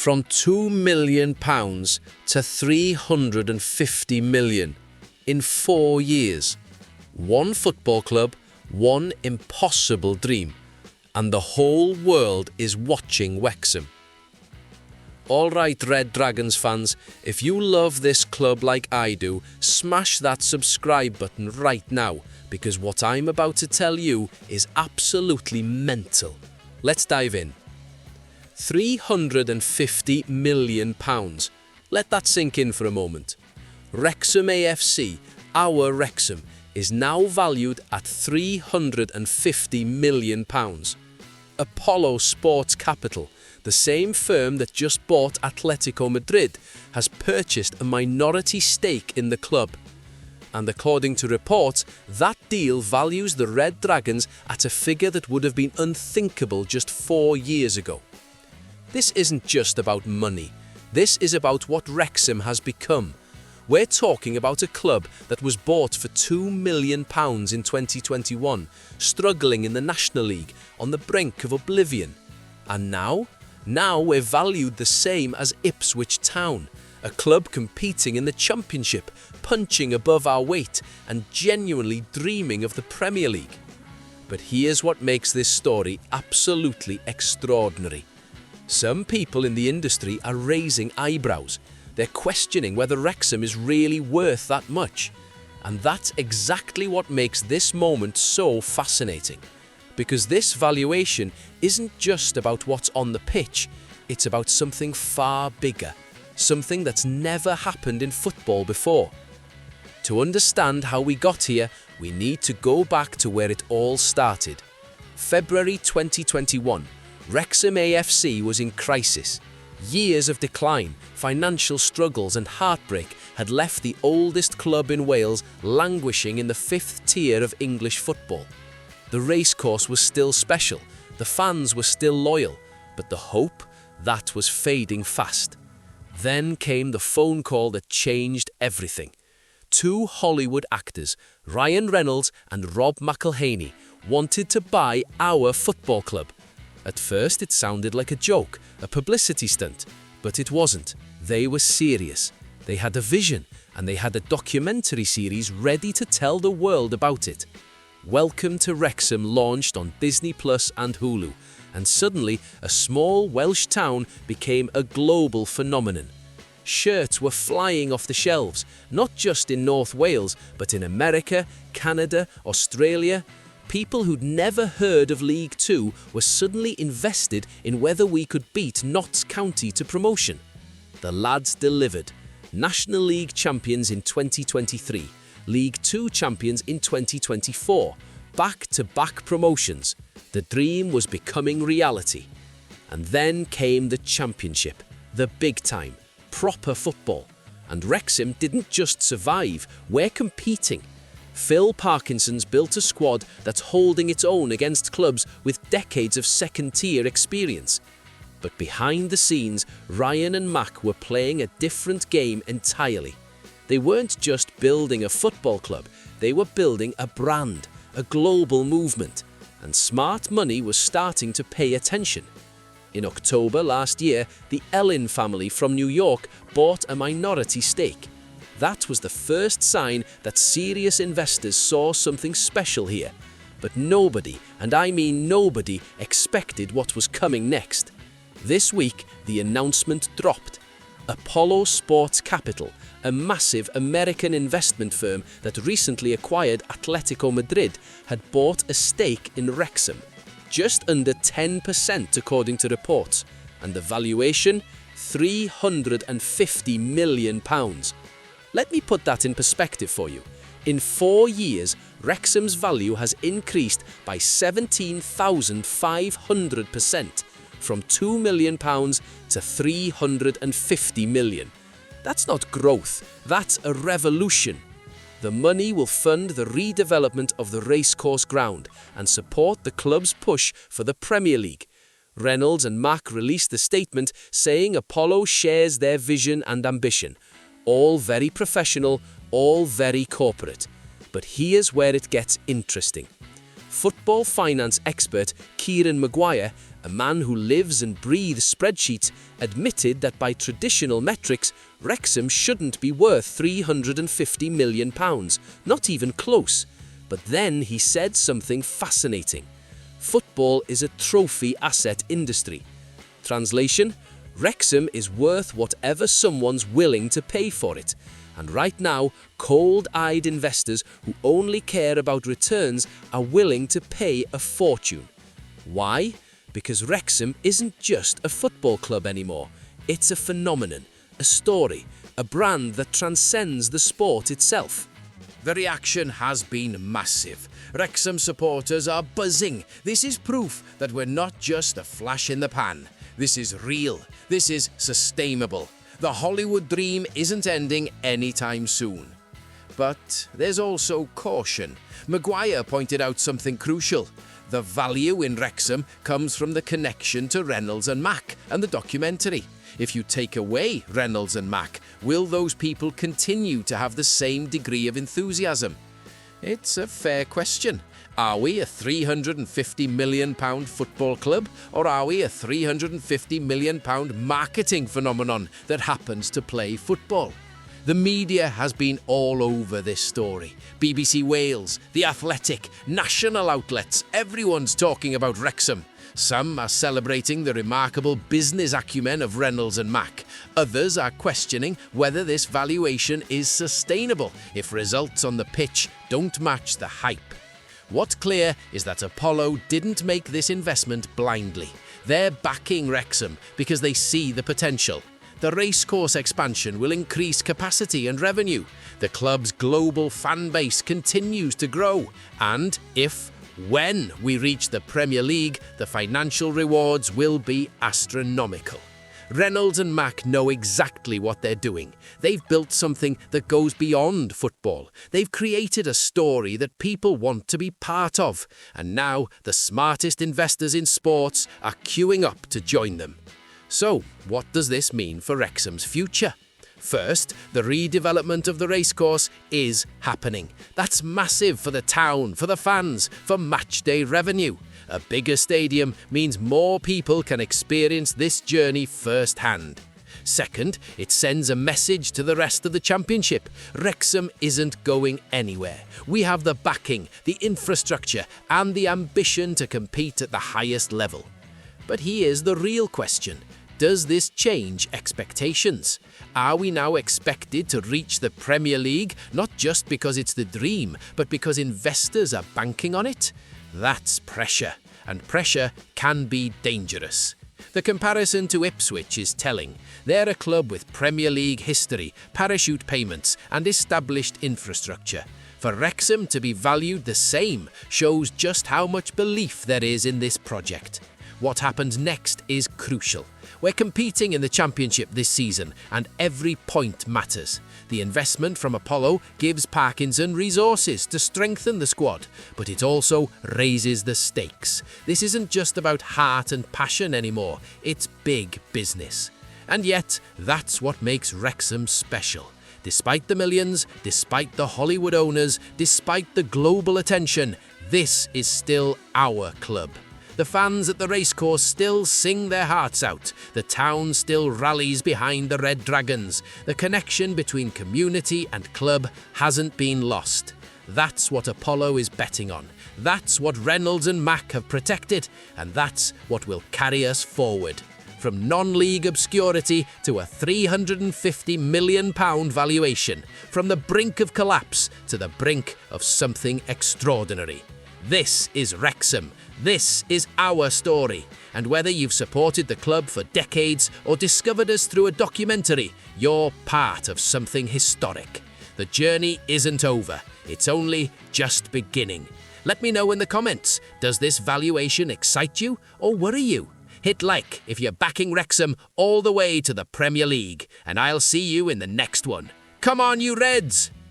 from £2 million to £350 million in 4 years. One football club, one impossible dream, and the whole world is watching Wrexham. Alright Red Dragons fans, if you love this club like I do, smash that subscribe button right now, because what I'm about to tell you is absolutely mental. Let's dive in. £350 million. Let that sink in for a moment. Wrexham AFC, our Wrexham, is now valued at £350 million. Apollo Sports Capital, the same firm that just bought Atletico Madrid, has purchased a minority stake in the club. And according to reports, that deal values the Red Dragons at a figure that would have been unthinkable just 4 years ago. This isn't just about money. This is about what Wrexham has become. We're talking about a club that was bought for £2 million in 2021, struggling in the National League, on the brink of oblivion. And now we're valued the same as Ipswich Town, a club competing in the Championship, punching above our weight and genuinely dreaming of the Premier League. But here's what makes this story absolutely extraordinary. Some people in the industry are raising eyebrows. They're questioning whether Wrexham is really worth that much. And that's exactly what makes this moment so fascinating. Because this valuation isn't just about what's on the pitch, it's about something far bigger, something that's never happened in football before. To understand how we got here, we need to go back to where it all started. February 2021, Wrexham AFC was in crisis. Years of decline, financial struggles and heartbreak had left the oldest club in Wales languishing in the 5th tier of English football. The racecourse was still special, the fans were still loyal, but the hope, that was fading fast. Then came the phone call that changed everything. 2 Hollywood actors, Reynolds and McElhenney, wanted to buy our football club. At first it sounded like a joke, a publicity stunt, but it wasn't. They were serious. They had a vision, and they had a documentary series ready to tell the world about it. Welcome to Wrexham launched on Disney Plus and Hulu, and suddenly a small Welsh town became a global phenomenon. Shirts were flying off the shelves, not just in North Wales, but in America, Canada, Australia. People who'd never heard of League Two were suddenly invested in whether we could beat Notts County to promotion. The lads delivered. National League champions in 2023, League Two champions in 2024, back-to-back promotions. The dream was becoming reality. And then came the Championship, the big time, proper football. And Wrexham didn't just survive, we're competing. Phil Parkinson's built a squad that's holding its own against clubs with decades of second-tier experience. But behind the scenes, Ryan and Mac were playing a different game entirely. They weren't just building a football club, they were building a brand, a global movement. And smart money was starting to pay attention. In October last year, the Ellen family from New York bought a minority stake. That was the first sign that serious investors saw something special here. But nobody, and I mean nobody, expected what was coming next. This week, the announcement dropped. Apollo Sports Capital, a massive American investment firm that recently acquired Atletico Madrid, had bought a stake in Wrexham. Just under 10% according to reports. And the valuation? £350 million. Let me put that in perspective for you. In 4 years, Wrexham's value has increased by 17,500%, from £2 million to £350 million. That's not growth, that's a revolution. The money will fund the redevelopment of the racecourse ground and support the club's push for the Premier League. Reynolds and Mac released a statement saying Apollo shares their vision and ambition. All very professional, all very corporate. But here's where it gets interesting. Football finance expert Kieran Maguire, a man who lives and breathes spreadsheets, admitted that by traditional metrics, Wrexham shouldn't be worth £350 million, not even close. But then he said something fascinating. Football is a trophy asset industry. Translation: Wrexham is worth whatever someone's willing to pay for it. And right now, cold-eyed investors who only care about returns are willing to pay a fortune. Why? Because Wrexham isn't just a football club anymore. It's a phenomenon, a story, a brand that transcends the sport itself. The reaction has been massive. Wrexham supporters are buzzing. This is proof that we're not just a flash in the pan. This is real. This is sustainable. The Hollywood dream isn't ending anytime soon. But there's also caution. Maguire pointed out something crucial. The value in Wrexham comes from the connection to Reynolds and Mac and the documentary. If you take away Reynolds and Mac, will those people continue to have the same degree of enthusiasm? It's a fair question. Are we a £350 million football club, or are we a £350 million marketing phenomenon that happens to play football? The media has been all over this story. BBC Wales, The Athletic, national outlets, everyone's talking about Wrexham. Some are celebrating the remarkable business acumen of Reynolds and Mac. Others are questioning whether this valuation is sustainable if results on the pitch don't match the hype. What's clear is that Apollo didn't make this investment blindly. They're backing Wrexham because they see the potential. The racecourse expansion will increase capacity and revenue. The club's global fan base continues to grow. And when we reach the Premier League, the financial rewards will be astronomical. Reynolds and Mac know exactly what they're doing. They've built something that goes beyond football. They've created a story that people want to be part of. And now the smartest investors in sports are queuing up to join them. So, what does this mean for Wrexham's future? First, the redevelopment of the racecourse is happening. That's massive for the town, for the fans, for matchday revenue. A bigger stadium means more people can experience this journey firsthand. Second, it sends a message to the rest of the championship. Wrexham isn't going anywhere. We have the backing, the infrastructure, and the ambition to compete at the highest level. But here's the real question. Does this change expectations? Are we now expected to reach the Premier League, not just because it's the dream, but because investors are banking on it? That's pressure, and pressure can be dangerous. The comparison to Ipswich is telling. They're a club with Premier League history, parachute payments, and established infrastructure. For Wrexham to be valued the same shows just how much belief there is in this project. What happens next is crucial. We're competing in the Championship this season, and every point matters. The investment from Apollo gives Parkinson resources to strengthen the squad, but it also raises the stakes. This isn't just about heart and passion anymore, it's big business. And yet, that's what makes Wrexham special. Despite the millions, despite the Hollywood owners, despite the global attention, this is still our club. The fans at the racecourse still sing their hearts out. The town still rallies behind the Red Dragons. The connection between community and club hasn't been lost. That's what Apollo is betting on. That's what Reynolds and Mac have protected. And that's what will carry us forward. From non-league obscurity to a £350 million valuation. From the brink of collapse to the brink of something extraordinary. This is Wrexham. This is our story. And whether you've supported the club for decades or discovered us through a documentary, you're part of something historic. The journey isn't over. It's only just beginning. Let me know in the comments. Does this valuation excite you or worry you? Hit like if you're backing Wrexham all the way to the Premier League. And I'll see you in the next one. Come on, you Reds!